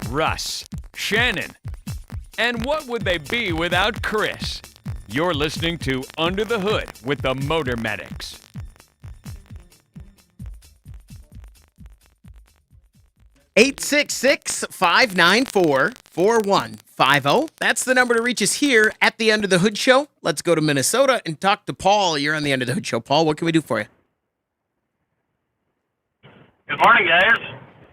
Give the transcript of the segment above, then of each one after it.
Russ, Shannon. And what would they be without Chris? You're listening to Under the Hood with the Motor Medics. Eight 866-594-4150. That's the number to reach us here at the Under the Hood Show. Let's go to Minnesota and talk to Paul. You're on the Under the Hood Show. Paul, what can we do for you? Good morning, guys.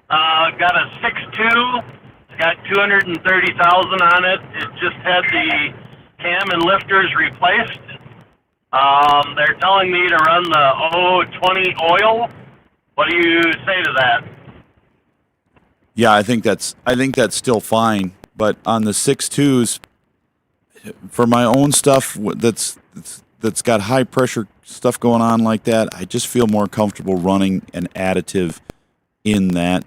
Got a 6.2. It's got 230,000 on it. It just had the cam and lifters replaced. They're telling me to run the 020 oil. What do you say to that? Yeah, I think that's still fine. But on the 6.2s, for my own stuff that's got high pressure stuff going on like that, I just feel more comfortable running an additive in that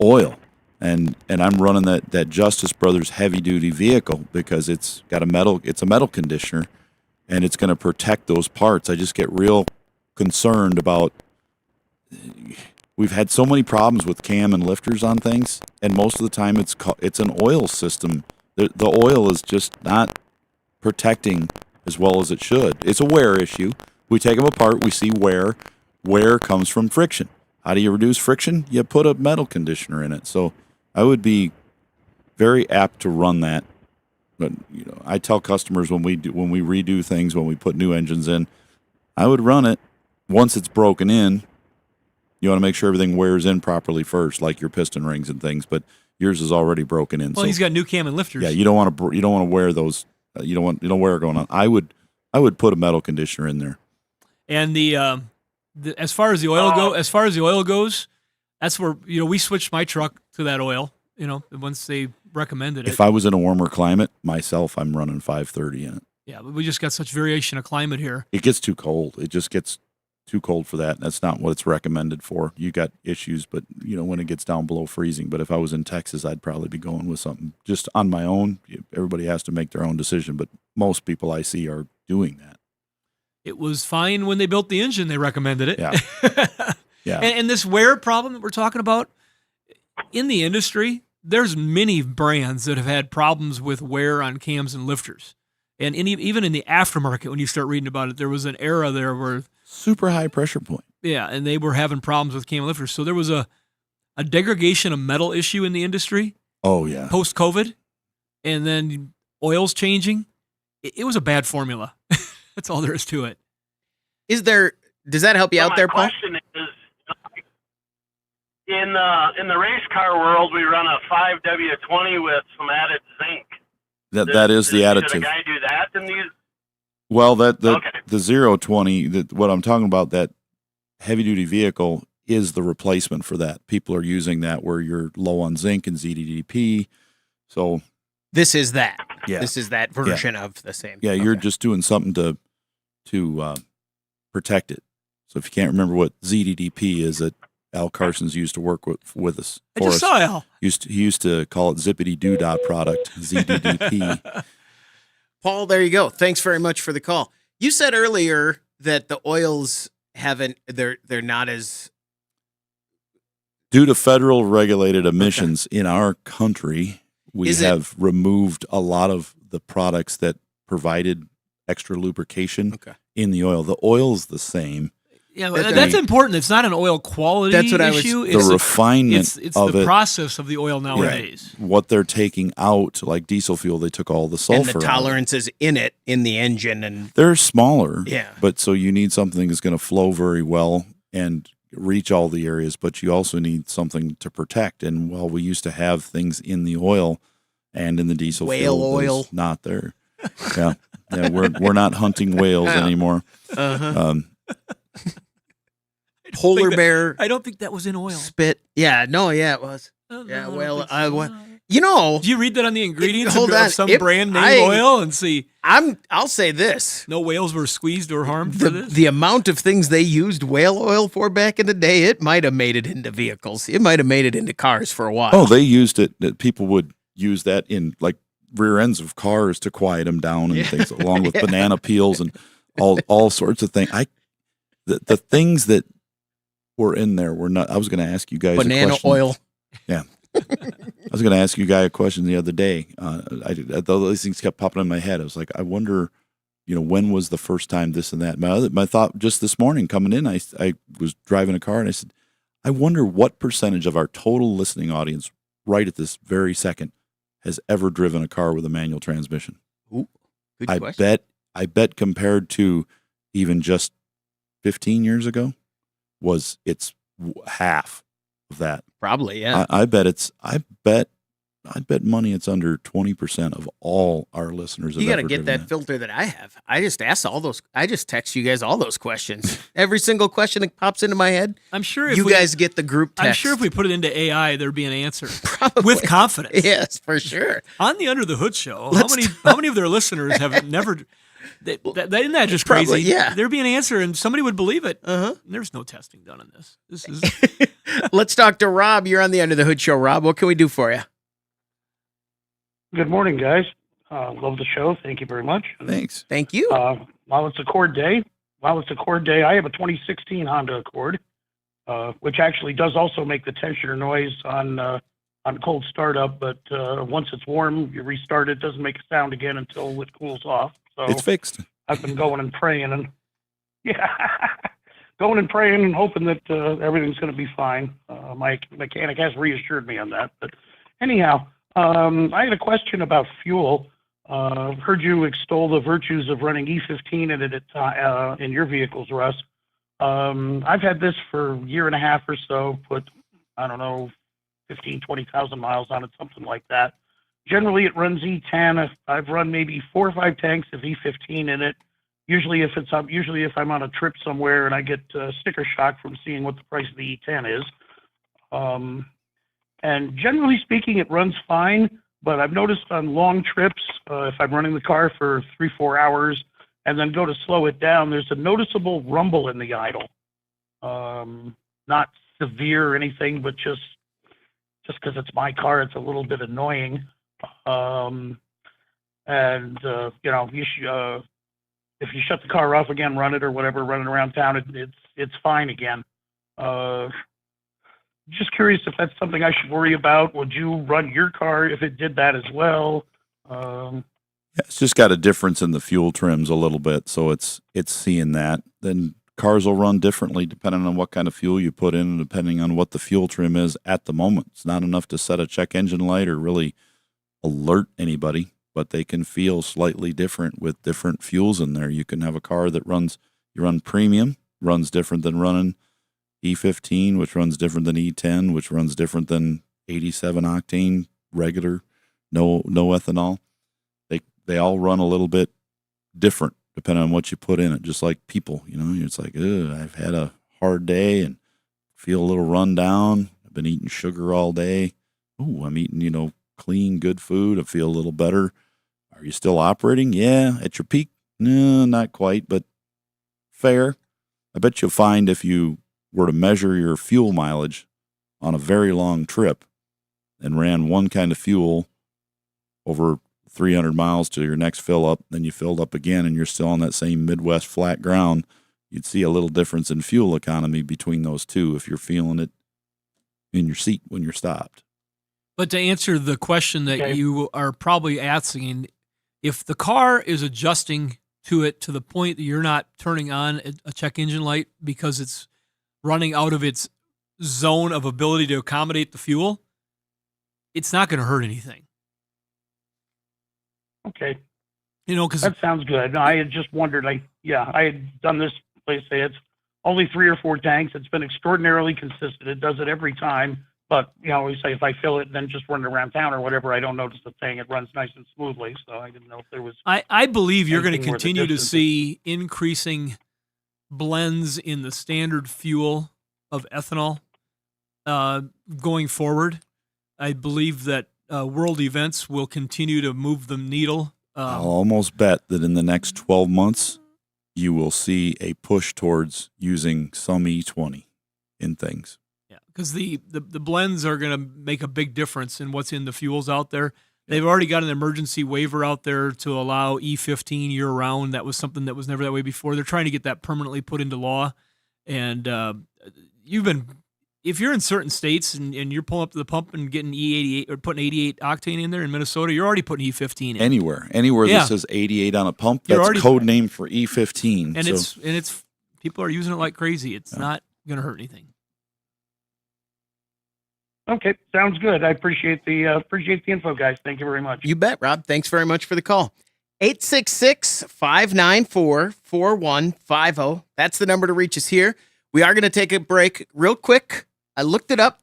oil. And I'm running that Justice Brothers heavy duty vehicle because it's a metal conditioner and it's going to protect those parts. I just get real concerned about. We've had so many problems with cam and lifters on things, and most of the time it's an oil system. The oil is just not protecting as well as it should. It's a wear issue. We take them apart, we see wear. Wear comes from friction. How do you reduce friction? You put a metal conditioner in it. So I would be very apt to run that. But I tell customers when we redo things, when we put new engines in, I would run it once it's broken in. You want to make sure everything wears in properly first, like your piston rings and things. But yours is already broken in. Well, he's got new cam and lifters. Yeah, you don't want to wear those. You don't wear it going on. I would put a metal conditioner in there. And the as far as the oil goes, that's where we switched my truck to that oil. Once they recommended it. If I was in a warmer climate myself, I'm running 530 in it. Yeah, but we just got such variation of climate here. It gets too cold. It just gets too cold for that. That's not what it's recommended for. You got issues, but when it gets down below freezing. But if I was in Texas, I'd probably be going with something just on my own. Everybody has to make their own decision, but most people I see are doing that. It was fine when they built the engine. They recommended it. Yeah. Yeah. And this wear problem that we're talking about in the industry, there's many brands that have had problems with wear on cams and lifters. And even in the aftermarket, when you start reading about it, there was an era there where super high pressure point. Yeah, and they were having problems with cam and lifters. So there was a degradation of metal issue in the industry. Oh yeah. Post-COVID, and then oil's changing. It was a bad formula. That's all there is to it. Does that help you out there, Paul? My question is, in the race car world, we run a 5W20 with some added zinc. That is the additive. Should a guy do that in these? Well, the Okay. 020, what I'm talking about, that heavy duty vehicle is the replacement for that. People are using that where you're low on zinc and ZDDP. So this is that. Yeah. This is that version of the same. Yeah, you're just doing something to protect it. So if you can't remember what ZDDP is, that Al Carson's used to work with us. I just saw Al. He used to call it Zippity Doodah product, ZDDP. Paul, there you go. Thanks very much for the call. You said earlier that the oils they're not as due to federal regulated emissions in our country. We have removed a lot of the products that provided extra lubrication in the oil. The oil's the same. Yeah, that's important. It's not an oil quality issue. The refinement it's of the it. process of the oil nowadays. Yeah. What they're taking out, like diesel fuel, they took all the sulfur and the tolerances in the engine, and they're smaller. Yeah, but so you need something that's going to flow very well and reach all the areas, but you also need something to protect. And while we used to have things in the oil and in the diesel fuel, oil, not there. Yeah, we're not hunting whales anymore. Polar bear. I don't think that was in oil. Spit. Yeah. No. Yeah, it was. Yeah. Well, did you read that on the ingredients of some brand name oil and see? I'll say this: no whales were squeezed or harmed for this. The amount of things they used whale oil for back in the day, it might have made it into vehicles. It might have made it into cars for a while. Oh, they used it. People would use that in like rear ends of cars to quiet them down and things, along with banana peels and all sorts of things. The things that were in there were not. I was going to ask you guys banana a question. oil. Yeah. was going to ask you a guy a question the other day. Those things kept popping in my head. I was like, I wonder, when was the first time this and that? My thought just this morning coming in, I was driving a car and I said, I wonder what percentage of our total listening audience right at this very second has ever driven a car with a manual transmission. Ooh, good question. I bet compared to even just 15 years ago, it's half of that. Probably, yeah. I bet money it's under 20% of all our listeners. You got to get that filter that I have. I just text you guys all those questions. Every single question that pops into my head. I'm sure if you guys get the group text. I'm sure if we put it into AI, there'd be an answer. Probably. With confidence. Yes, for sure. On the Under the Hood show, how many of their listeners have never? Isn't that just crazy? Probably, yeah. There'd be an answer, and somebody would believe it. Uh-huh. There's no testing done on this. This is. Let's talk to Rob. You're on the Under the Hood show, Rob. What can we do for you? Good morning, guys. Love the show. Thank you very much. Thanks. Thank you. While it's Accord Day, I have a 2016 Honda Accord, which actually does also make the tensioner noise on cold startup. But once it's warm, you restart it. Doesn't make a sound again until it cools off. So It's fixed. I've been going and praying and hoping that everything's going to be fine. My mechanic has reassured me on that. But anyhow. I had a question about fuel. Heard you extol the virtues of running E15 in it in your vehicles, Russ. I've had this for a year and a half or so, put, 20,000 miles on it, something like that. Generally, it runs E10. I've run maybe 4 or 5 tanks of E15 in it. Usually if I'm on a trip somewhere and I get sticker shock from seeing what the price of the E10 is. And generally speaking, it runs fine, but I've noticed on long trips, if I'm running the car for 3-4 hours and then go to slow it down, there's a noticeable rumble in the idle. Not severe or anything, but just because it's my car, it's a little bit annoying. If you shut the car off again, run it or whatever, running around town, it's fine again. Just curious if that's something I should worry about. Would you run your car if it did that as well? It's just got a difference in the fuel trims a little bit, so it's seeing that. Then cars will run differently depending on what kind of fuel you put in and depending on what the fuel trim is at the moment. It's not enough to set a check engine light or really alert anybody, but they can feel slightly different with different fuels in there. You can have a car that you run premium, runs different than running E15, which runs different than E10, which runs different than 87 octane, regular, no ethanol. They all run a little bit different depending on what you put in it, just like people. It's like, I've had a hard day and feel a little run down. I've been eating sugar all day. Oh, I'm eating, clean, good food. I feel a little better. Are you still operating? Yeah. At your peak? No, not quite, but fair. I bet you'll find if you were to measure your fuel mileage on a very long trip and ran one kind of fuel over 300 miles to your next fill up, then you filled up again and you're still on that same Midwest flat ground, you'd see a little difference in fuel economy between those two if you're feeling it in your seat when you're stopped. But to answer the question that you are probably asking, if the car is adjusting to it to the point that you're not turning on a check engine light because it's running out of its zone of ability to accommodate the fuel, it's not going to hurt anything. Okay. Because that sounds good. No, I had just wondered. I had done this. Let's say it's only 3 or 4 tanks. It's been extraordinarily consistent. It does it every time. But we say if I fill it and then just run it around town or whatever, I don't notice the thing. It runs nice and smoothly. So I didn't know if there was. I believe you're going to continue to see increasing blends in the standard fuel of ethanol going forward. I believe that world events will continue to move the needle. I'll almost bet that in the next 12 months, you will see a push towards using some E20 in things. Yeah, because the blends are going to make a big difference in what's in the fuels out there. They've already got an emergency waiver out there to allow E15 year-round. That was something that was never that way before. They're trying to get that permanently put into law. And you've been if you're in certain states and you're pulling up to the pump and getting E88 or putting 88 octane in there in Minnesota, you're already putting E15 in. Anywhere Yeah. that says 88 on a pump, You're that's already- code name for E15. And so, it's people are using it like crazy. It's not going to hurt anything. Okay, sounds good. I appreciate the info, guys. Thank you very much. You bet, Rob. Thanks very much for the call. 866-594-4150. That's the number to reach us here. We are going to take a break real quick. I looked it up.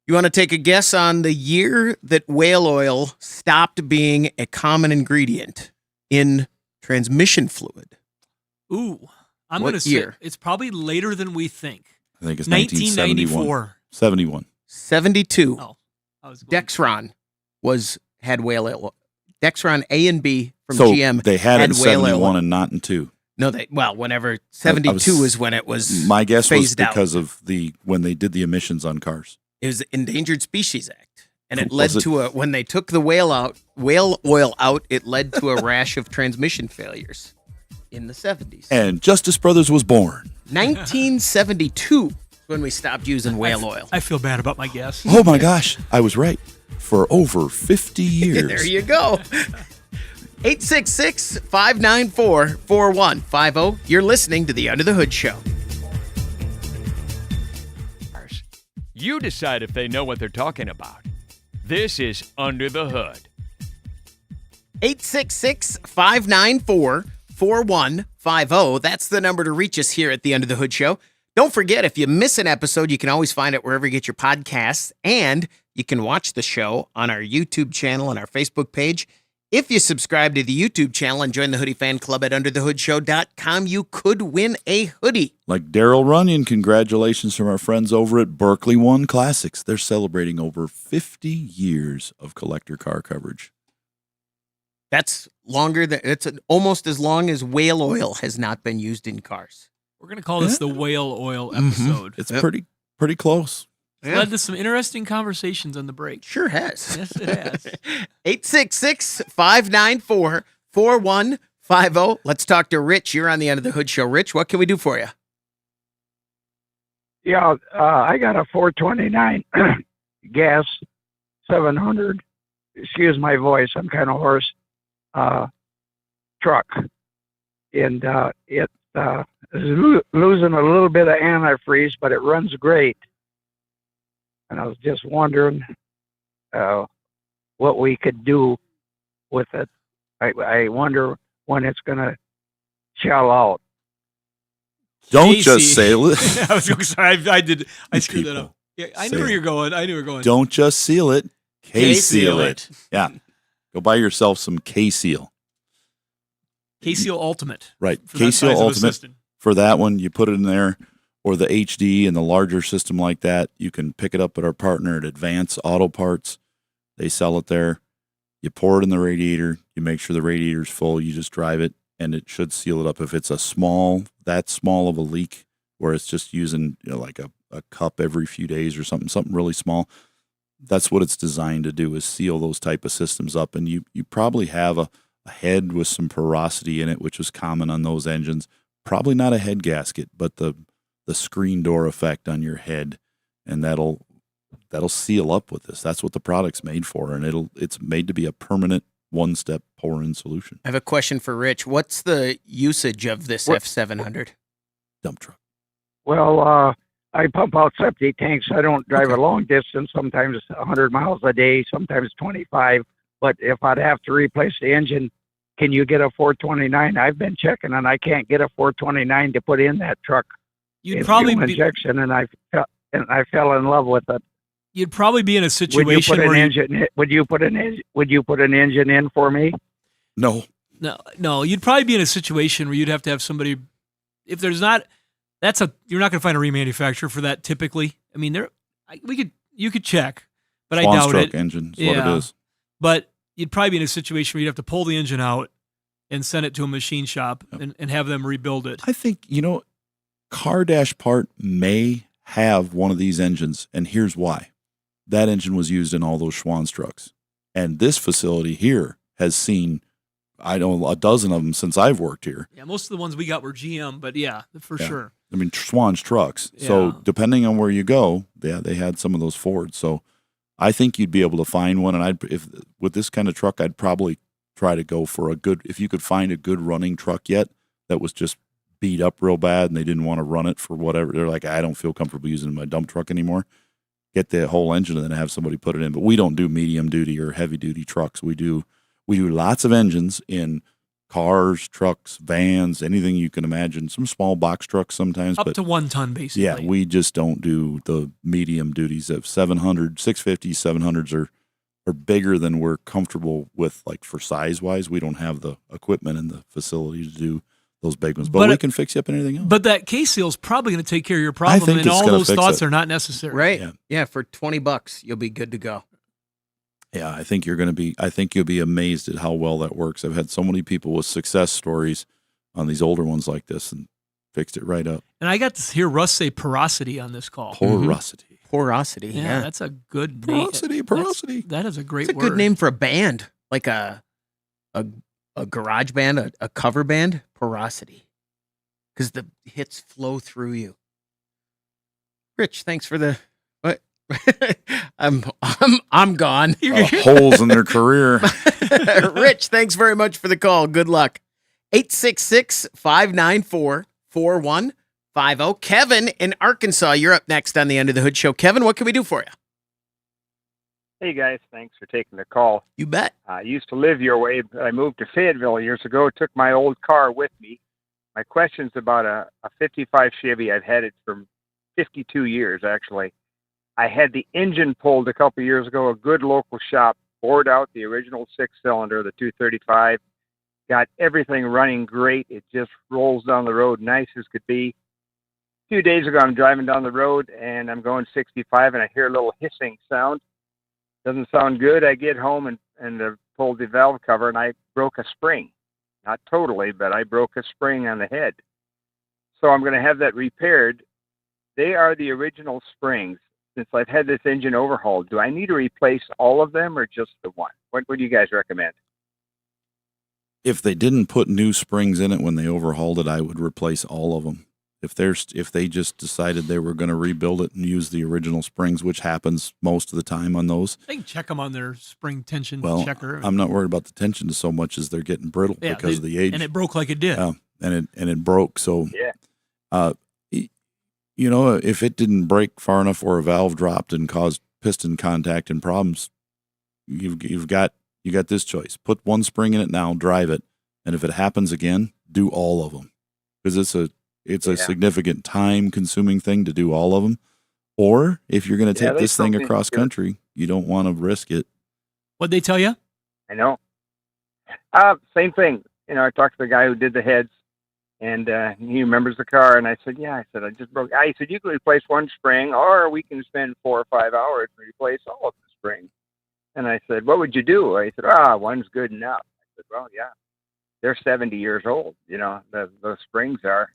You want to take a guess on the year that whale oil stopped being a common ingredient in transmission fluid? Ooh, I'm What going to say year? it's probably later than we think. I think it's 1971. 1994. 71. 72. Oh, I was going- Dexron had whale oil. Dexron A and B from So GM they had it in whale oil. 71 and not in 2. No, whenever 72 is when it was My guess was phased out. because of when they did the emissions on cars. It was the Endangered Species Act. And it Was led it? to when they took the whale oil out, it led to a rash of transmission failures in the 70s. And Justice Brothers was born. 1972 when we stopped using whale oil. I feel bad about my guess. Oh my gosh, I was right. For over 50 years. There you go. 866-594-4150. You're listening to the Under the Hood Show. You decide if they know what they're talking about. This is Under the Hood. 866-594-4150. That's the number to reach us here at the Under the Hood Show. Don't forget, if you miss an episode, you can always find it wherever you get your podcasts, and you can watch the show on our YouTube channel and our Facebook page. If you subscribe to the YouTube channel and join the Hoodie Fan Club at underthehoodshow.com, you could win a hoodie. Like Daryl Runyon, congratulations from our friends over at Berkeley One Classics. They're celebrating over 50 years of collector car coverage. That's almost as long as whale oil has not been used in cars. We're going to call this the whale oil episode. It's Yep. pretty close. Led to some interesting conversations on the break. Sure has. Yes, it has. 866-594-4150. Let's talk to Rich. You're on the Under the Hood Show. Rich, what can we do for you? Yeah, I got a 429 gas 700. Excuse my voice, I'm kind of hoarse. Truck, and it is losing a little bit of antifreeze, but it runs great. And I was just wondering what we could do with it. I wonder when it's going to shell out. Don't Casey. just seal it. I was sorry. I screwed that People up. Yeah, I knew where you're going. I knew where you're going. Don't just seal it. K-seal K-seal it. Yeah. Go buy yourself some K-seal. K-Seal Ultimate. Right. For that K-Seal size of a Ultimate. system. For that one, you put it in there, or the HD and the larger system like that. You can pick it up at our partner at Advance Auto Parts. They sell it there. You pour it in the radiator. You make sure the radiator's full. You just drive it, and it should seal it up. If it's that small of a leak, where it's just using like a cup every few days or something really small, that's what it's designed to do, is seal those type of systems up. And you probably have a head with some porosity in it, which is common on those engines. Probably not a head gasket, but the screen door effect on your head, and that'll seal up with this. That's what the product's made for, and it's made to be a permanent one-step pour-in solution. I have a question for Rich. What's the usage of this F700? Dump truck. Well, I pump out septic tanks. I don't drive a long distance, sometimes 100 miles a day, sometimes 25. But if I'd have to replace the engine, can you get a 429? I've been checking, and I can't get a 429 to put in that truck. You'd It's probably fuel be, injection, and I fell in love with it. you'd probably be in a Would you situation put an where engine? Would you put an engine in for me? No. no, you'd probably be in a situation where you'd have to have somebody. If there's not, you're not going to find a remanufacturer for that typically. I mean, you could check, but I Swan's doubt truck it. engine is what it is. But you'd probably be in a situation where you'd have to pull the engine out and send it to a machine shop and have them rebuild it. I think, Car Dash Part may have one of these engines, and here's why. That engine was used in all those Schwann's trucks. And this facility here has seen, a dozen of them since I've worked here. Yeah, most of the ones we got were GM, but yeah, for sure. I mean, Swan's trucks. So Yeah. depending on where you go, they had some of those Fords. So I think you'd be able to find one. And if with this kind of truck, I'd probably try to go for if you could find a good running truck yet that was just beat up real bad and they didn't want to run it for whatever. They're like, I don't feel comfortable using my dump truck anymore. Get the whole engine and then have somebody put it in. But we don't do medium duty or heavy duty trucks. We do lots of engines in cars, trucks, vans, anything you can imagine. Some small box trucks sometimes. Up but to 1 ton, basically. yeah, we just don't do the medium duties of 700, 650s, 700s are bigger than we're comfortable with, like for size wise. We don't have the equipment and the facility to do those big ones, but we can fix you up in anything else. But that case seal is probably going to take care of your problem, think and it's all gonna those fix thoughts it. are not necessary. Right. Yeah. For $20, you'll be good to go. Yeah, I think you'll be amazed at how well that works. I've had so many people with success stories on these older ones like this and fixed it right up. And I got to hear Russ say porosity on this call. Porosity. Porosity. Yeah, Yeah. that's a good name. Porosity. That is a great It's a word. good name for a band, like a garage band, a cover band. Porosity, because the hits flow through you. Rich, thanks for the. What? I'm gone. Holes in their career. Rich, thanks very much for the call. Good luck. 866-594-4150. Kevin in Arkansas, you're up next on the Under the Hood Show. Kevin, what can we do for you? Hey guys, thanks for taking the call. You bet. I used to live your way, but I moved to Fayetteville years ago. Took my old car with me. My question's about a 55 Chevy. I've had it for 52 years, actually. I had the engine pulled a couple years ago. A good local shop bored out the original 6-cylinder, the 235. Got everything running great. It just rolls down the road nice as could be. A few days ago, I'm driving down the road, and I'm going 65, and I hear a little hissing sound. Doesn't sound good. I get home and pulled the valve cover, and I broke a spring. Not totally, but I broke a spring on the head. So I'm going to have that repaired. They are the original springs. Since I've had this engine overhauled, do I need to replace all of them or just the one? What would you guys recommend? If they didn't put new springs in it when they overhauled it, I would replace all of them. If they just decided they were going to rebuild it and use the original springs, which happens most of the time on those. They can check them on their spring tension Well, checker. I'm not worried about the tension so much as they're getting brittle because of the age. And it broke like it did. And it broke. So, Yeah. If it didn't break far enough or a valve dropped and caused piston contact and problems, you got this choice. Put one spring in it now, drive it, and if it happens again, do all of them because it's a significant time-consuming thing to do all of them. Or if you're going to take this thing across country, you don't want to risk it. What'd they tell you? I know. Same thing. I talked to the guy who did the heads, and he remembers the car. And I said, yeah. I said, I just broke. He said, you can replace one spring, or we can spend 4 or 5 hours and replace all of the springs. And I said, what would you do? He said, one's good enough. I said, well, yeah. They're 70 years old, those springs are.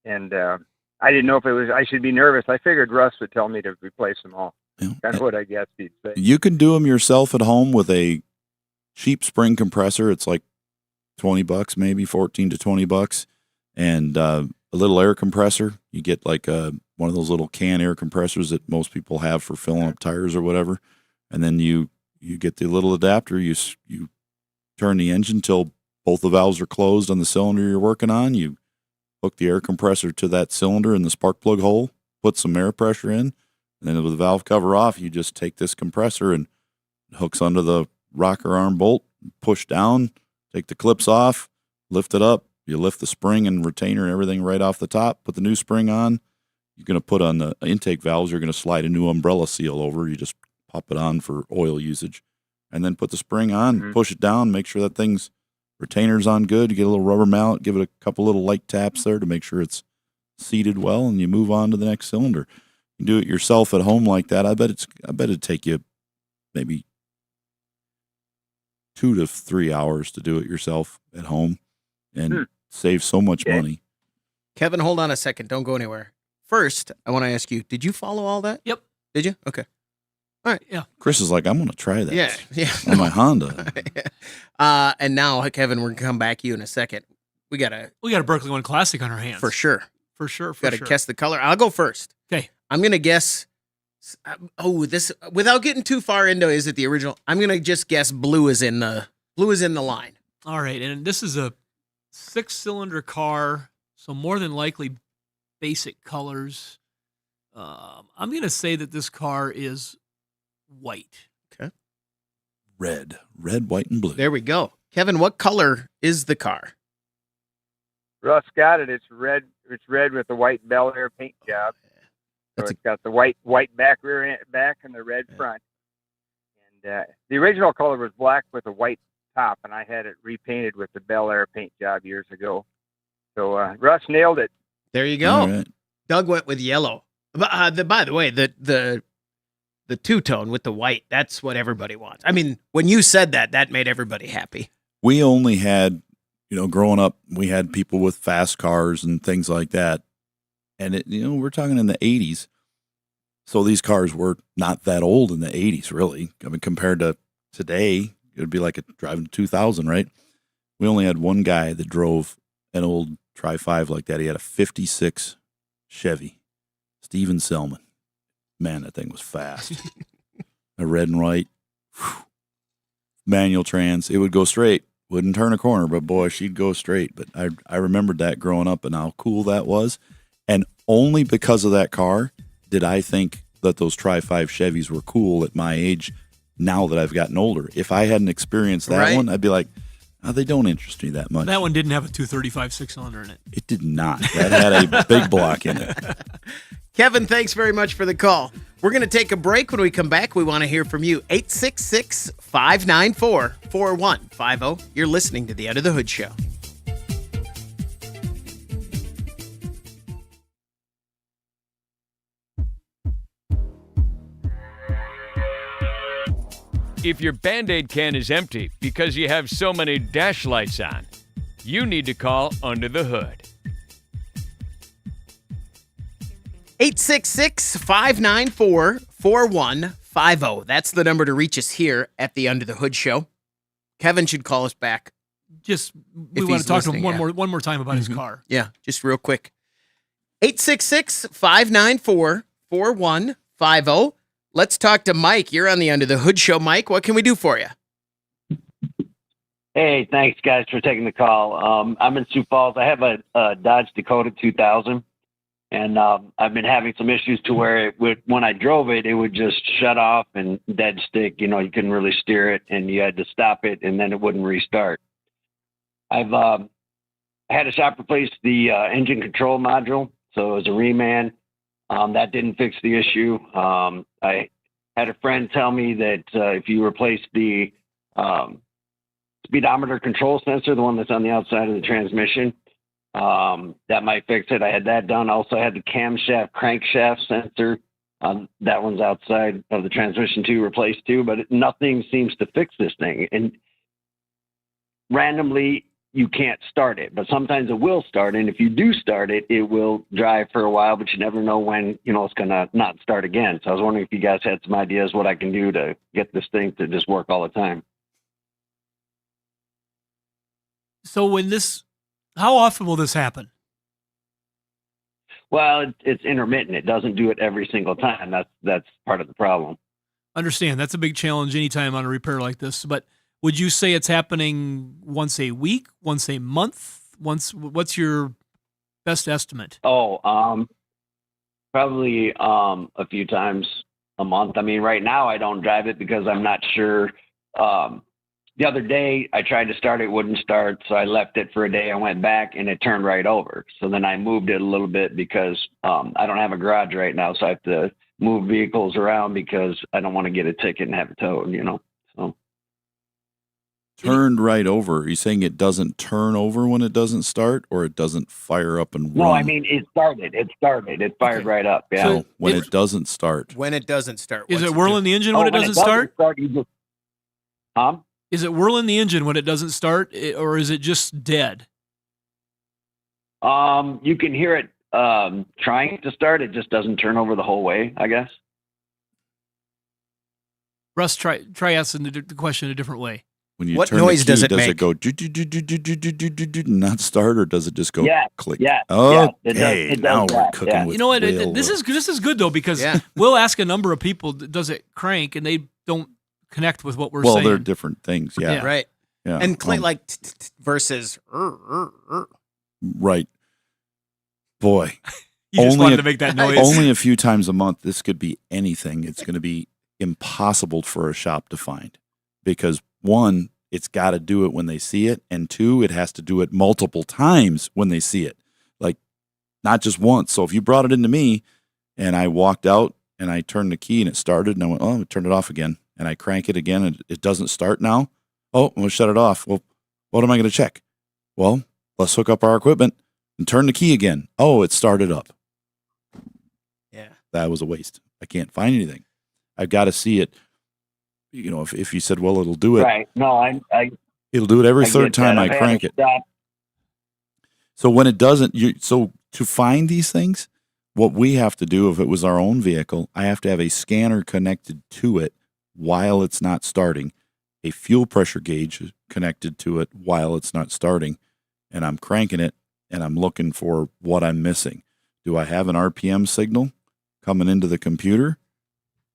And I didn't know if I should be nervous. I figured Russ would tell me to replace them all. Yeah. Kind of what I guessed he'd say. You can do them yourself at home with a cheap spring compressor. It's like $20, maybe $14 to $20, and a little air compressor. You get like one of those little can air compressors that most people have for filling up tires or whatever. And then you get the little adapter. You turn the engine till both the valves are closed on the cylinder you're working on. You hook the air compressor to that cylinder in the spark plug hole, put some air pressure in, and then with the valve cover off, you just take this compressor and it hooks under the rocker arm bolt, push down, take the clips off, lift it up. You lift the spring and retainer and everything right off the top, put the new spring on. You're going to put on the intake valves, you're going to slide a new umbrella seal over. You just pop it on for oil usage, and then put the spring on, push it down, make sure that thing's retainer's on good. You get a little rubber mallet, give it a couple little light taps there to make sure it's seated well, and you move on to the next cylinder. You do it yourself at home like that. I bet it'd take you maybe 2 to 3 hours to do it yourself at home and save so much money. Kevin, hold on a second. Don't go anywhere. First, I want to ask you, did you follow all that? Yep. Did you? Okay. All right. Yeah. Chris is like, I'm going to try that. Yeah. On my Honda. And now, Kevin, we're going to come back to you in a second. We got a Berkeley One Classic on our hands. For sure. For sure. Got to guess the color. I'll go first. Okay. I'm going to guess. This without getting too far into is it the original? I'm going to just guess blue is in the line. All right, and this is a 6-cylinder car, so more than likely basic colors. I'm going to say that this car is white. Okay. Red, white, and blue. There we go. Kevin, what color is the car? Russ got it. It's red. It's red with the white Bel Air paint job. So it's got the white back back and the red front. And the original color was black with a white top, and I had it repainted with the Bel Air paint job years ago. So Russ nailed it. There you go. Right. Doug went with yellow. By the way, the two-tone with the white, that's what everybody wants. I mean, when you said that made everybody happy. We only had, growing up, we had people with fast cars and things like that. And, we're talking in the 80s. So these cars were not that old in the 80s, really. I mean, compared to today, it would be like driving a 2000, right? We only had one guy that drove an old Tri-5 like that. He had a 56 Chevy, Steven Selman. Man, that thing was fast. A red and white, manual trans. It would go straight. Wouldn't turn a corner, but boy, she'd go straight. But I remembered that growing up and how cool that was. And only because of that car did I think that those Tri-5 Chevys were cool at my age now that I've gotten older. If I hadn't experienced that one, I'd be like, they don't interest me that much. That one didn't have a 235 6-cylinder in it. It did not. That had a big block in it. Kevin, thanks very much for the call. We're going to take a break. When we come back, we want to hear from you. 866-594-4150. You're listening to the Under the Hood Show. If your Band-Aid can is empty because you have so many dash lights on, you need to call Under the Hood. 866-594-4150. That's the number to reach us here at the Under the Hood Show. Kevin should call us back. We want to talk to him one more time about his car. Yeah, just real quick. 866-594-4150. Let's talk to Mike. You're on the Under the Hood Show. Mike, what can we do for you? Hey, thanks, guys, for taking the call. I'm in Sioux Falls. I have a Dodge Dakota 2000, and I've been having some issues to where when I drove it, it would just shut off and dead stick. You couldn't really steer it, and you had to stop it, and then it wouldn't restart. I've had a shop replace the engine control module, so it was a reman. That didn't fix the issue. I had a friend tell me that if you replace the speedometer control sensor, the one that's on the outside of the transmission, that might fix it. I had that done. I also had the camshaft crankshaft sensor. That one's outside of the transmission too, replaced too, but nothing seems to fix this thing. And randomly, you can't start it, but sometimes it will start. And if you do start it, it will drive for a while, but you never know when, it's going to not start again. So I was wondering if you guys had some ideas what I can do to get this thing to just work all the time. So how often will this happen? Well, it's intermittent. It doesn't do it every single time. That's part of the problem. Understand. That's a big challenge anytime on a repair like this, but would you say it's happening once a week, once a month? What's your best estimate? Probably a few times a month. I mean, right now I don't drive it because I'm not sure. The other day I tried to start it, wouldn't start, so I left it for a day. I went back and it turned right over. So then I moved it a little bit because I don't have a garage right now, so I have to move vehicles around because I don't want to get a ticket and have it towed, So. Turned right over. Are you saying it doesn't turn over when it doesn't start, or it doesn't fire up and run? No, I mean, it started. It fired right up. Yeah. So when it doesn't start. When it doesn't start. Is it whirling the engine when it doesn't start? Is it whirling the engine when it doesn't start, or is it just dead? You can hear it trying to start. It just doesn't turn over the whole way, I guess. Russ, try asking the question a different way. When you What turn noise the key, does it does make? it go do, not start, or does it just go click? Yeah. Okay, It does now we're that, cooking yeah. with You know what? real, This is good though, because Yeah. we'll ask a number of people, does it crank, and they don't connect with what we're well, saying. they're different things. Yeah, Yeah. Right. yeah. And click like versus. Right. Boy, You just only wanted a- to make that noise. only a few times a month. This could be anything. It's going to be impossible for a shop to find because one, it's got to do it when they see it, and two, it has to do it multiple times when they see it, like not just once. So if you brought it into me, and I walked out and I turned the key and it started, and I went, oh, I turned it off again, and I crank it again and it doesn't start now. Oh, I'm going to shut it off. Well, what am I going to check? Well, let's hook up our equipment and turn the key again. Oh, it started up. Yeah. That was a waste. I can't find anything. I've got to see it. You know, if you said, well, it'll do it. Right. No, It'll do it every I third get time that. I I've had crank to it. stop. So when it doesn't, so to find these things, what we have to do, if it was our own vehicle, I have to have a scanner connected to it while it's not starting, a fuel pressure gauge connected to it while it's not starting, and I'm cranking it and I'm looking for what I'm missing. Do I have an RPM signal coming into the computer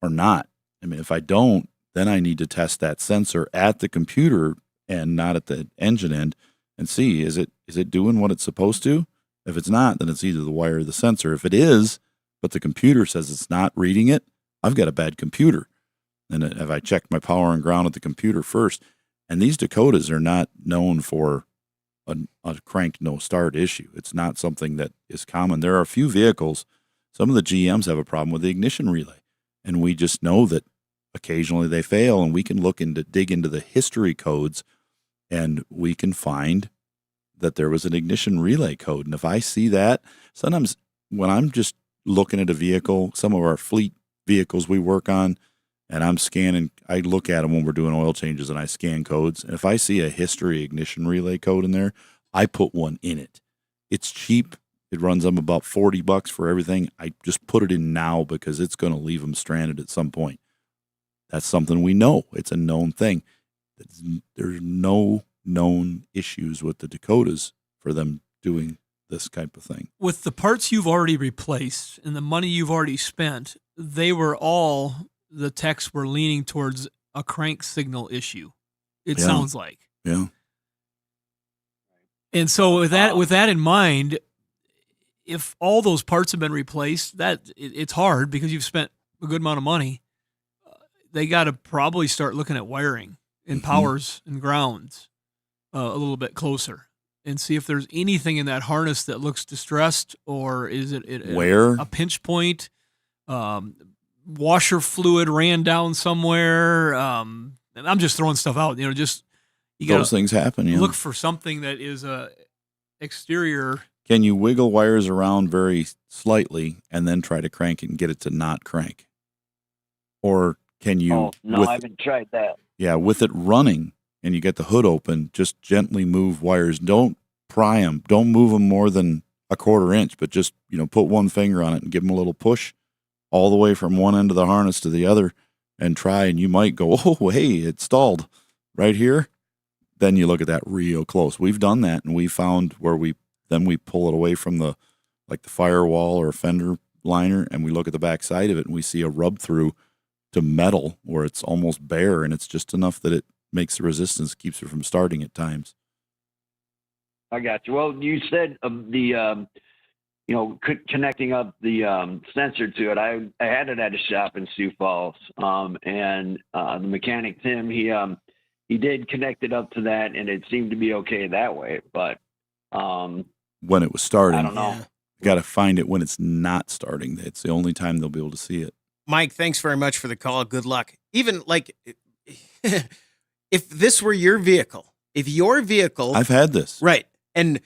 or not? I mean, if I don't, then I need to test that sensor at the computer and not at the engine end and see, is it doing what it's supposed to? If it's not, then it's either the wire or the sensor. If it is, but the computer says it's not reading it, I've got a bad computer. And if I check my power and ground at the computer first, and these Dakotas are not known for a crank no start issue. It's not something that is common. There are a few vehicles, some of the GMs have a problem with the ignition relay, and we just know that occasionally they fail, and we can dig into the history codes, and we can find that there was an ignition relay code. And if I see that, sometimes when I'm just looking at a vehicle, some of our fleet vehicles we work on, and I'm scanning, I look at them when we're doing oil changes and I scan codes. And if I see a history ignition relay code in there, I put one in it. It's cheap. It runs them about $40 for everything. I just put it in now because it's going to leave them stranded at some point. That's something we know. It's a known thing. There's no known issues with the Dakotas for them doing this type of thing. With the parts you've already replaced and the money you've already spent, the techs were leaning towards a crank signal issue. It Yeah. sounds like. Yeah. And so with that in mind, if all those parts have been replaced, it's hard because you've spent a good amount of money. They got to probably start looking at wiring and powers and grounds a little bit closer and see if there's anything in that harness that looks distressed, or is it a pinch point? Washer fluid ran down somewhere. And I'm just throwing stuff out. You got Those things happen. Yeah. look for something that is a exterior. Can you wiggle wires around very slightly and then try to crank it and get it to not crank? Or can you? Oh, no, I haven't tried that. Yeah, with it running and you get the hood open, just gently move wires. Don't pry them. Don't move them more than a quarter inch, but just put one finger on it and give them a little push all the way from one end of the harness to the other and try, and you might go, oh, hey, it stalled right here. Then you look at that real close. We've done that, and we found where we pull it away from the firewall or fender liner, and we look at the back side of it, and we see a rub through to metal where it's almost bare, and it's just enough that it makes the resistance, keeps it from starting at times. I got you. Well, you said connecting up the sensor to it. I had it at a shop in Sioux Falls, and the mechanic Tim, he did connect it up to that, and it seemed to be okay that way. But when it was starting, I don't know. You got to find it when it's not starting. It's the only time they'll be able to see it. Mike, thanks very much for the call. Good luck. Even if this were your vehicle, I've had this. Right. And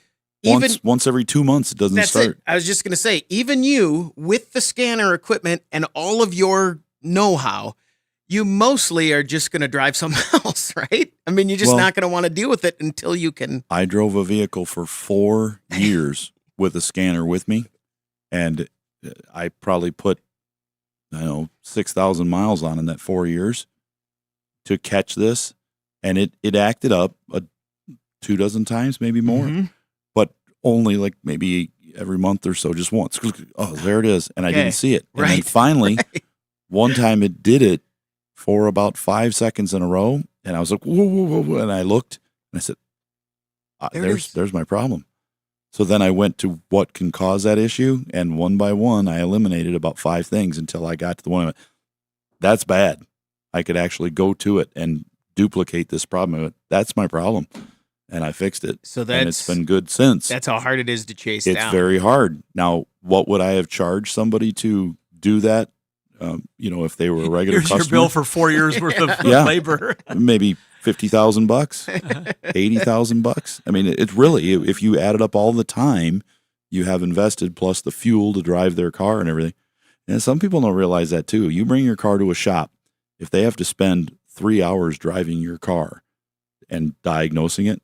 once every 2 months, it doesn't start. It. I was just going to say, even you with the scanner equipment and all of your know-how, you mostly are just going to drive something else, right? I mean, you're just not going to want to deal with it until you can. I drove a vehicle for 4 years with a scanner with me, and I probably put, 6,000 miles on in that 4 years to catch this. and it acted up 24 times, maybe more, Mhm. but only like maybe every month or so, just once. Oh, there it is, and I Okay. didn't see it. And then Right. finally, Right. one time it did it for about 5 seconds in a row, and I was like, whoa, whoa, whoa, whoa, and I looked, and I said, There it is. there's my problem. So then I went to what can cause that issue, and one by one, I eliminated about 5 things until I got to the one. That's bad. I could actually go to it and duplicate this problem. I went, that's my problem, and I fixed it. So and it's been good since. That's how hard it is to chase It's down. very hard. Now, what would I have charged somebody to do that? If they were a regular Here's customer, your bill for 4 years worth of Yeah. labor. maybe $50,000, $80,000. I mean, it's really, if you added up all the time you have invested plus the fuel to drive their car and everything. And some people don't realize that too. You bring your car to a shop, if they have to spend 3 hours driving your car and diagnosing it,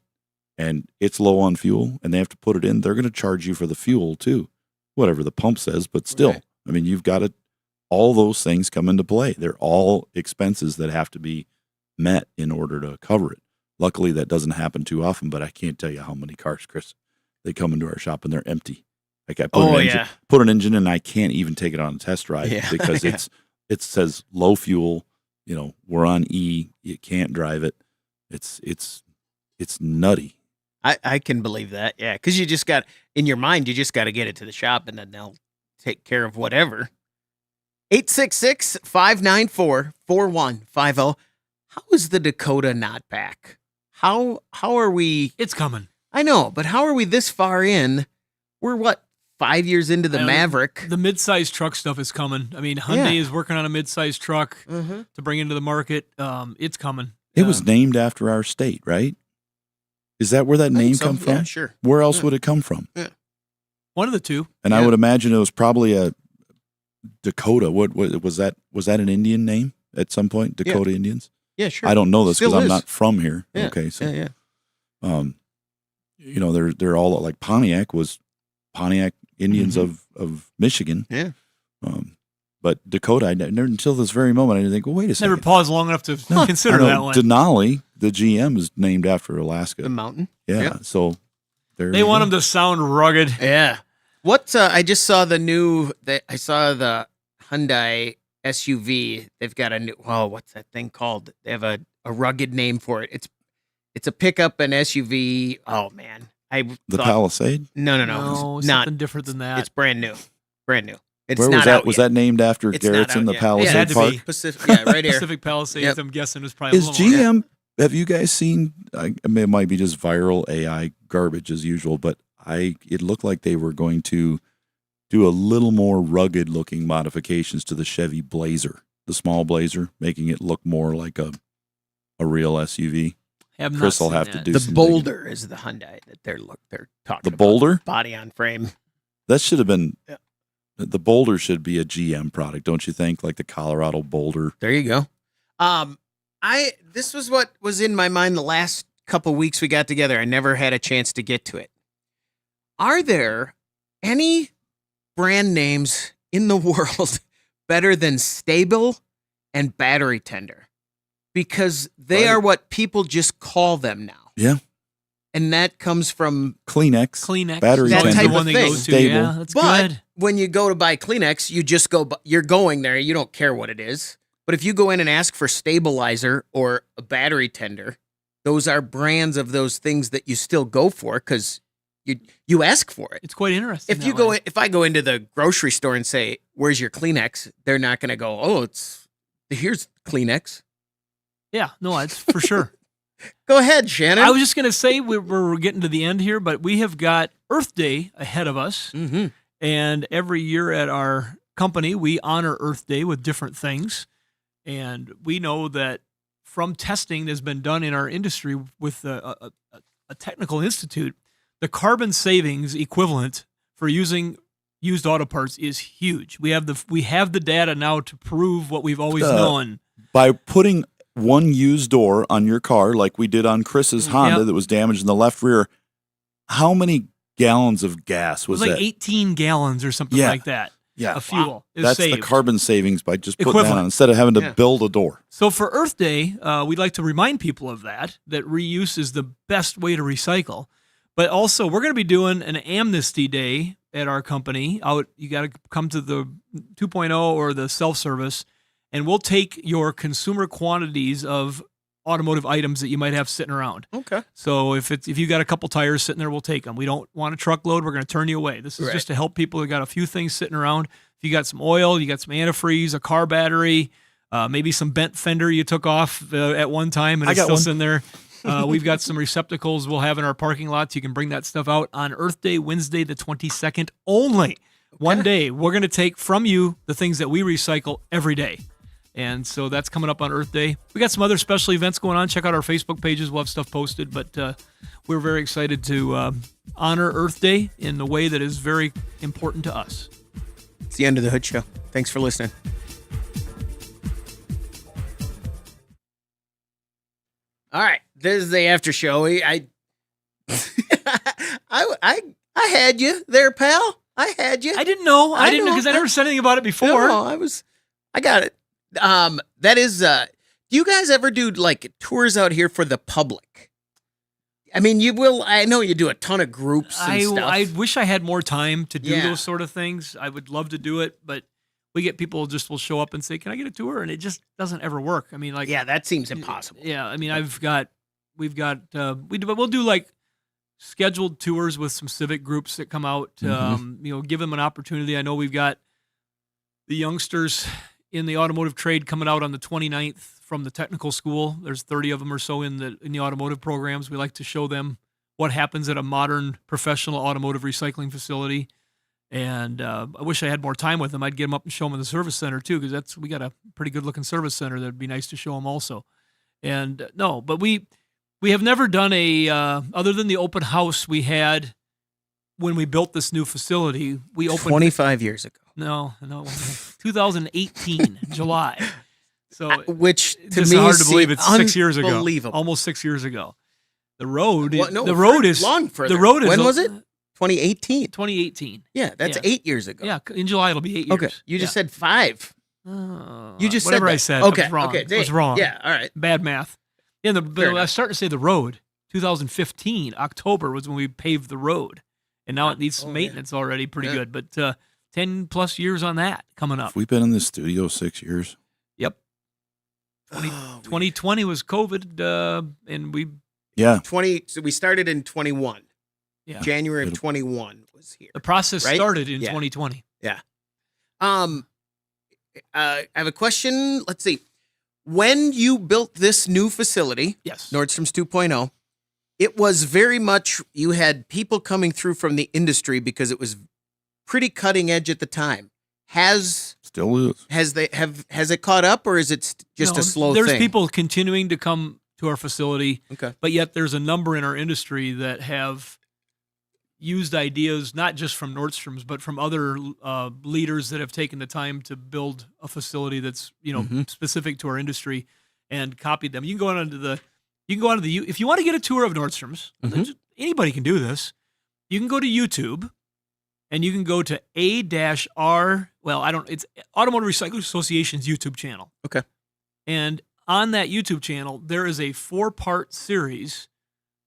and it's low on fuel and they have to put it in, they're going to charge you for the fuel too, whatever the pump says, but still, Right. I mean, you've got to, all those things come into play. They're all expenses that have to be met in order to cover it. Luckily, that doesn't happen too often, but I can't tell you how many cars, Chris, they come into our shop and they're empty. Like I put an engine in and I can't even take it on a test drive because Yeah. it says low fuel, we're on E, you can't drive it. It's nutty. I can believe that. Yeah. Because you just got, in your mind, you just got to get it to the shop and then they'll take care of whatever. 866-594-4150. How is the Dakota not back? How are we? It's coming. I know, but how are we this far in? We're 5 years into the Maverick? The mid-size truck stuff is coming. I mean, Hyundai is working on a mid-size truck to bring into the market. It's coming. It was named after our state, right? Is that where that name come from? Yeah, sure. Where else would it come from? One of the two. And I would imagine it was probably a Dakota. What was that? Was that an Indian name at some point? Dakota Indians? Yeah, sure. I don't know this because Still I'm is. not from here. Yeah. Okay, so Yeah. they're all like Pontiac was Pontiac Indians Mm-hmm. of Michigan. Yeah. But Dakota, I never until this very moment, I didn't think, well, wait a second. Never paused long enough to consider I know that one. Denali, the GM, is named after Alaska. The mountain. Yeah, Yep. so They want them to sound rugged. Yeah. What I just saw I saw the Hyundai SUV. They've got a new, what's that thing called? They have a rugged name for it. It's a pickup and SUV. Oh man. The Palisade? No, it's not. Something different than that. It's brand new. Brand new. It's Where not was that? out Was yet. that named after It's not Garrettson, out the yet. Palisade It had to Park? be. Pacific, yeah, right here. Pacific Palisades, Yep. I'm guessing, is probably Is a little more. GM, have you guys seen, I mean, it might be just viral AI garbage as usual, but it looked like they were going to do a little more rugged looking modifications to the Chevy Blazer, the small Blazer, making it look more like a real SUV. Have not Chris will seen have to that. do The some Boulder is the Hyundai that they're talking The about. Boulder? Body on frame. That should have been, Yeah. the Boulder should be a GM product, don't you think? Like the Colorado Boulder. There you go. This was what was in my mind the last couple weeks we got together. I never had a chance to get to it. Are there any brand names in the world better than Stable and Battery Tender? Because they are what people just call them now. Yeah. And that comes from Kleenex. Battery That That's type the of one they thing. go to. Stable. Yeah, that's But good. when you go to buy Kleenex, you just you're going there. You don't care what it is. But if you go in and ask for stabilizer or a battery tender, those are brands of those things that you still go for because you ask for it. It's quite interesting. If I go into the grocery store and say, "Where's your Kleenex?" They're not going to go, "Oh, here's Kleenex." Yeah, no, it's for sure. Go ahead, Shannon. I was just going to say we're getting to the end here, but we have got Earth Day ahead of us. Mm-hmm. And every year at our company, we honor Earth Day with different things. And we know that from testing that's been done in our industry with a technical institute, the carbon savings equivalent for using used auto parts is huge. We have the data now to prove what we've always known. By putting one used door on your car, like we did on Chris's Honda that was damaged in the left rear, how many gallons of gas It was was like that? 18 gallons or something like that. Yeah, of fuel is that's saved. the carbon savings by just putting that Equivalent. on instead of having to Yeah. build a door. So for Earth Day, we'd like to remind people of that reuse is the best way to recycle. But also, we're going to be doing an amnesty day at our company. You got to come to the 2.0 or the self-service, and we'll take your consumer quantities of automotive items that you might have sitting around. Okay. So if you got a couple tires sitting there, we'll take them. We don't want a truckload. We're going to turn you away. This is Right. just to help people who got a few things sitting around. If you got some oil, you got some antifreeze, a car battery, maybe some bent fender you took off at one time and I it's got still one. sitting there. We've got some receptacles we'll have in our parking lots. You can bring that stuff out on Earth Day, Wednesday the 22nd only. One day, we're going to take from you the things that we recycle every day. And so that's coming up on Earth Day. We got some other special events going on. Check out our Facebook pages. We'll have stuff posted. But we're very excited to honor Earth Day in a way that is very important to us. It's the Under the Hood Show. Thanks for listening. All right, this is the after show. I had you there, pal. I had you. I didn't know. I didn't know. because I never said anything about it before. No, I got it. That is, do you guys ever do like tours out here for the public? I mean, I know you do a ton of groups and stuff. I wish I had more time to do Yeah. those sort of things. I would love to do it, but we get people just will show up and say, "Can I get a tour?" And it just doesn't ever work. I mean, like, Yeah, that seems impossible. yeah. I mean, we'll do like scheduled tours with some civic groups that come out. Give them an opportunity. I know we've got the youngsters in the automotive trade coming out on the 29th from the technical school. There's 30 of them or so in the automotive programs. We like to show them what happens at a modern professional automotive recycling facility. And I wish I had more time with them. I'd get them up and show them in the service center too, because we got a pretty good looking service center that'd be nice to show them also. And but we have never done other than the open house we had when we built this new facility. We opened 25 years ago. No, 2018 July. So Which to just me hard to believe seems it's 6 years ago, unbelievable. almost 6 years ago. The road, Well, no, the road is long further. The road is When was it? 2018. 2018. Yeah, that's Yeah. 8 years ago. Yeah, in July it'll be 8 years. Okay, you just said 5. You just whatever said I that. said. Okay, I was wrong. okay, I was wrong. Yeah, all right. Bad math. Yeah, Fair but I enough. was starting to say the road. 2015 October was when we paved the road, and now it needs some maintenance already. Pretty Yeah. good, but 10 plus years on that coming up. We've been in this studio 6 years. Yep. 2020 was COVID, and we Yeah. So we started in 21. Yeah. January of 21 was here. the process Right? started in Yeah. 2020. I have a question. Let's see. When you built this new facility, Yes. Nordstrom's 2.0, it was very much, you had people coming through from the industry because it was pretty cutting edge at the time. Still is. Has it caught up, or is it just No, a slow there's thing? people continuing to come to our facility, Okay. but yet there's a number in our industry that have used ideas not just from Nordstrom's, but from other leaders that have taken the time to build a facility that's specific to our industry and copied them. You can go onto the if you want to get a tour of Nordstrom's, anybody can do this. You can go to YouTube. And you can go to it's Automotive Recyclers Association's YouTube channel. Okay. And on that YouTube channel, there is a 4-part series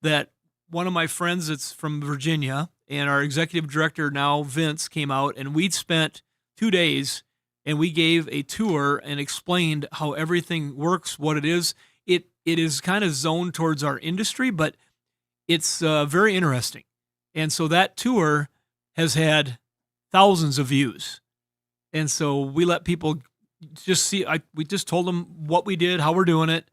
that one of my friends that's from Virginia and our executive director now, Vince, came out, and we'd spent 2 days and we gave a tour and explained how everything works, what it is. It is kind of zoned towards our industry, but it's very interesting. And so that tour has had thousands of views. And so we let people just see, we just told them what we did, how we're doing it.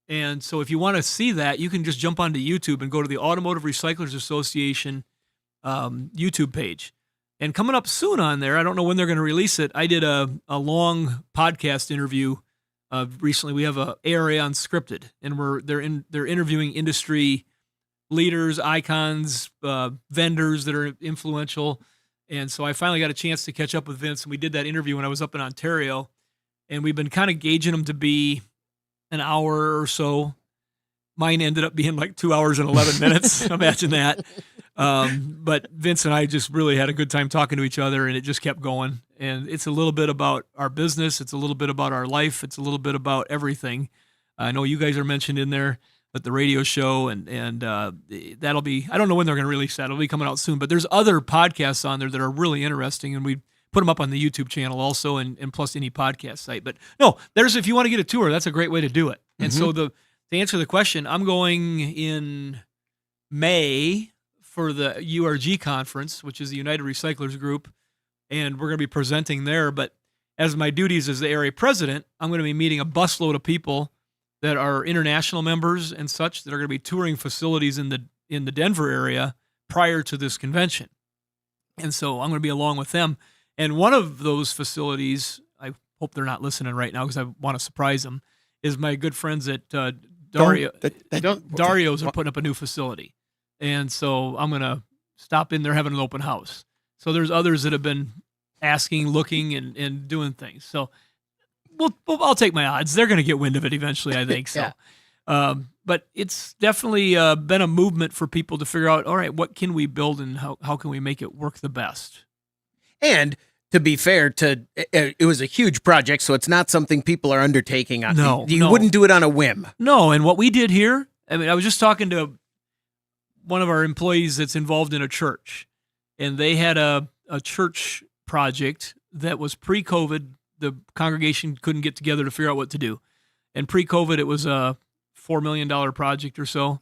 And so if you want to see that, you can just jump onto YouTube and go to the Automotive Recyclers Association YouTube page. And coming up soon on there, I don't know when they're going to release it, I did a long podcast interview recently. We have a ARA Unscripted, and they're interviewing industry leaders, icons, vendors that are influential. And so I finally got a chance to catch up with Vince, and we did that interview when I was up in Ontario. And we've been kind of gauging them to be an hour or so. Mine ended up being like 2 hours and 11 minutes. Imagine that. But Vince and I just really had a good time talking to each other, and it just kept going. And it's a little bit about our business. It's a little bit about our life. It's a little bit about everything. I know you guys are mentioned in there at the radio show, and that'll be, I don't know when they're going to release that. It'll be coming out soon. But there's other podcasts on there that are really interesting, and we put them up on the YouTube channel also, and plus any podcast site. But no, if you want to get a tour, that's a great way to do it. And so to answer the question, I'm going in May for the URG conference, which is the United Recyclers Group, and we're going to be presenting there. But as my duties as the area president, I'm going to be meeting a busload of people that are international members and such that are going to be touring facilities in the Denver area prior to this convention. And so I'm going to be along with them. And one of those facilities, I hope they're not listening right now because I want to surprise them, is my good friends at Dario's are putting up a new facility. And so I'm going to stop in there having an open house. So there's others that have been asking, looking, and doing things. So I'll take my odds. They're going to get wind of it eventually, I think. So, but it's definitely been a movement for people to figure out, all right, what can we build and how can we make it work the best? And to be fair, it was a huge project, so it's not something people are undertaking. You wouldn't do it on a whim. No, and what we did here, I mean, I was just talking to one of our employees that's involved in a church, and they had a church project that was pre-COVID. The congregation couldn't get together to figure out what to do. And pre-COVID, it was a $4 million project or so.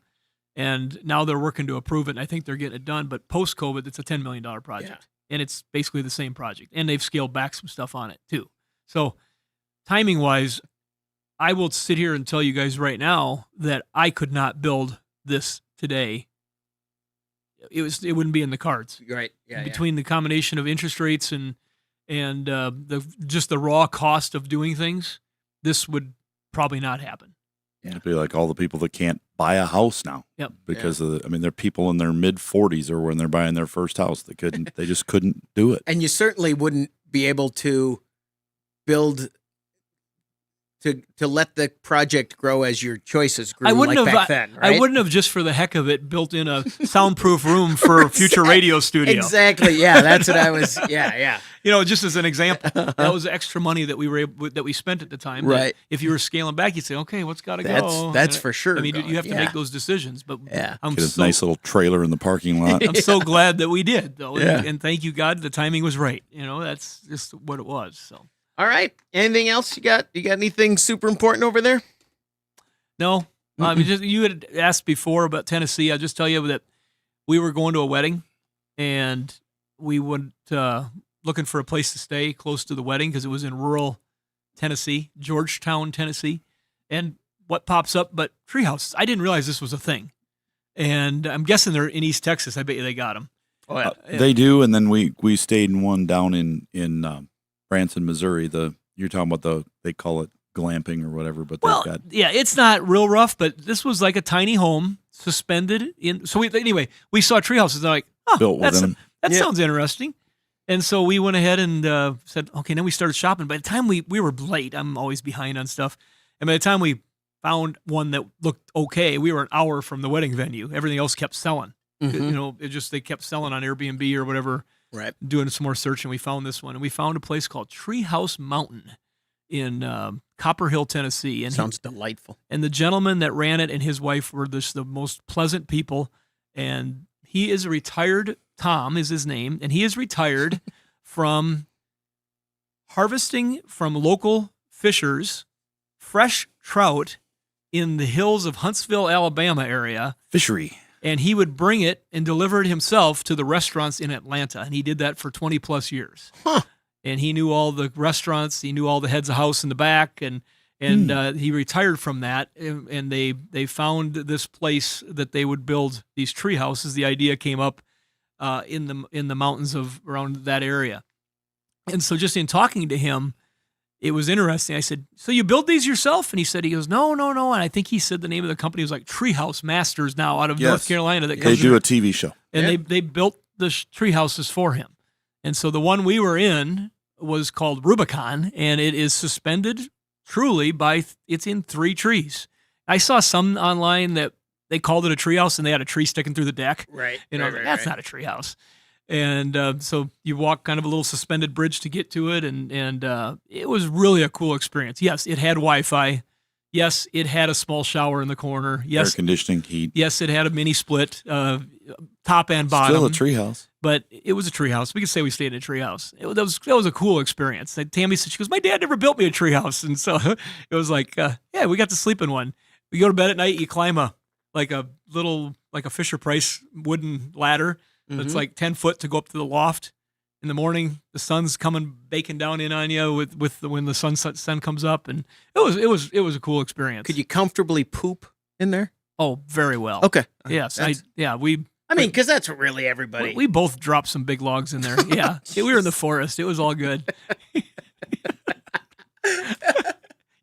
And now they're working to approve it, and I think they're getting it done. But post-COVID, it's a $10 million project. Yeah. And it's basically the same project. And they've scaled back some stuff on it, too. So timing-wise, I will sit here and tell you guys right now that I could not build this today. It wouldn't be in the cards. Right. Yeah. Between the combination of interest rates and the raw cost of doing things, this would probably not happen. Yeah. It'd be like all the people that can't buy a house now. Yep. Because they're people in their mid 40s or when they're buying their first house. They just couldn't do it. And you certainly wouldn't be able to build to let the project grow as your choices grew back then, right? I wouldn't have just for the heck of it built in a soundproof room for a future radio studio. Exactly. Yeah, that's what I was. Yeah. Just as an example, that was extra money that we spent at the time. Right. If you were scaling back, you'd say, okay, what's got to go? That's for sure. I mean, you have to make those decisions. But get a nice little trailer in the parking lot. I'm so glad that we did, though. Yeah. And thank you, God, the timing was right. That's just what it was. So. All right. Anything else you got? You got anything super important over there? No. You had asked before about Tennessee. I'll just tell you that we were going to a wedding, and we went looking for a place to stay close to the wedding because it was in rural Tennessee, Georgetown, Tennessee. And what pops up but tree houses. I didn't realize this was a thing. And I'm guessing they're in East Texas. I bet you they got them. Oh, yeah. They do, and then we stayed in one down in Branson, Missouri. You're talking about they call it glamping or whatever, but it's not real rough, but this was like a tiny home suspended in. So we saw tree houses. And they're like, that sounds interesting. And so we went ahead and said, okay. Then we started shopping. By the time we were late, I'm always behind on stuff. And by the time we found one that looked okay, we were an hour from the wedding venue. Everything else kept selling. Mm-hmm. They kept selling on Airbnb or whatever. Right. Doing some more search, and we found this one. And we found a place called Treehouse Mountain in Copper Hill, Tennessee. And sounds delightful. And the gentleman that ran it and his wife were the most pleasant people. And he is retired. Tom is his name. And he is retired from harvesting from local fishers fresh trout in the hills of Huntsville, Alabama area. Fishery. And he would bring it and deliver it himself to the restaurants in Atlanta. And he did that for 20 plus years. Huh. And he knew all the restaurants. He knew all the heads of house in the back. And he retired from that. And they found this place that they would build these tree houses. The idea came up in the mountains of around that area. And so just in talking to him, it was interesting. I said, so you build these yourself? And he goes, no. And I think he said the name of the company was like Treehouse Masters now out of North Carolina. They do a TV show. And they built the tree houses for him. And so the one we were in was called Rubicon, and it is suspended truly it's in 3 trees. I saw some online that they called it a tree house and they had a tree sticking through the deck. Right. That's not a tree house. And so you walk kind of a little suspended bridge to get to it, and it was really a cool experience. Yes, it had Wi-Fi. Yes, it had a small shower in the corner. Yes, Air conditioning, heat. Yes, it had a mini split, top and bottom. Still a treehouse. But it was a treehouse. We could say we stayed in a treehouse. That was a cool experience. Like Tammy said, she goes, "My dad never built me a treehouse," and so it was like, yeah, we got to sleep in one. We go to bed at night. You climb a Fisher Price wooden ladder that's like 10 foot to go up to the loft. In the morning, the sun's coming baking down in on you when the sun comes up, and it was a cool experience. Could you comfortably poop in there? Oh, very well. Okay. Yes, because that's really everybody. We both dropped some big logs in there. Yeah. We were in the forest. It was all good.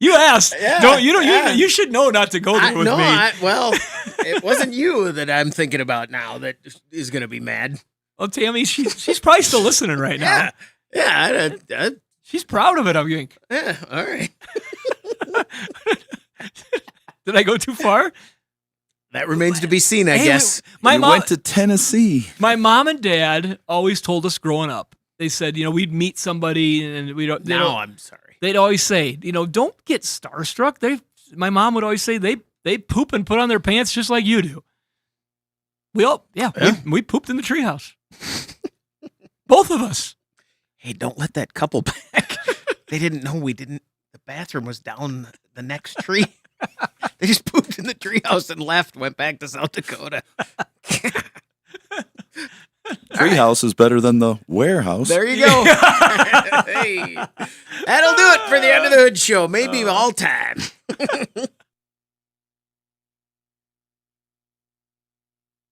You asked. Yeah, You should know not to go there with me. It wasn't you that I'm thinking about now that is going to be mad. Well, Tammy, she's probably still listening right now. Yeah. She's proud of it, I think. Yeah, all right. Did I go too far? That remains to be seen, I guess. We went to Tennessee. My mom and dad always told us growing up. They said, we'd meet somebody and we don't. I'm sorry. They'd always say, don't get starstruck. My mom would always say they poop and put on their pants just like you do. We pooped in the treehouse. Both of us. Hey, don't let that couple back. They didn't know the bathroom was down the next tree. They just pooped in the treehouse and left, went back to South Dakota. Treehouse is better than the warehouse. There you go. Hey, that'll do it for the Under the Hood show. Maybe all time.